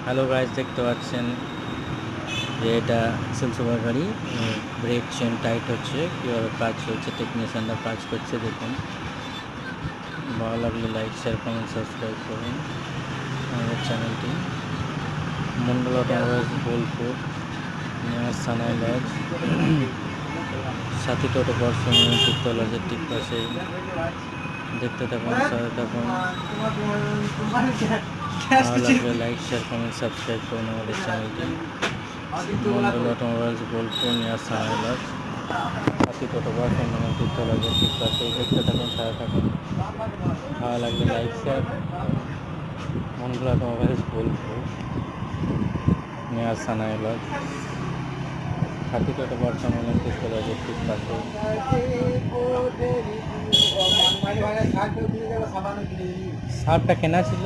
Hello guys, দেখতে পাচ্ছেন যে এটা সুপার গাড়ি। ব্রেক চেন টাইট হচ্ছে, কীভাবে কাজ চলছে, টেকনিশিয়ানরা কাজ করছে দেখুন। ভালো লাগলে লাইক, শেয়ার, কমেন্ট, সাবস্ক্রাইব করুন আমাদের চ্যানেলটি। মন্ডল অটোমোবাইলস, বোলপুর, নিয়ার সানাই লজ, সাথী টোটো পার্সোনাল তিরতলাজের ঠিক পাশে। দেখতে থাকুন, সাথে থাকুন। ভালো লাগলে লাইক, শেয়ার, কমেন্ট, সাবস্ক্রাইব করুন আমাদের চ্যানেলটি। মন্ডল অটোমোবাইলস, বোলপুর, নিয়ার সানাই লজ, সাথী টোটো পার্সোনাল তিরতলাজের ঠিক পাশে। দেখতে থাকুন, সাথে থাকুন। ভালো লাগলে like, share. Mondal automobiles, Bolpur, near সানাই লজ, সাথী টোটো পার্সোনাল তিরতলাজের ঠিক পাশে। সারটা কেনা ছিল।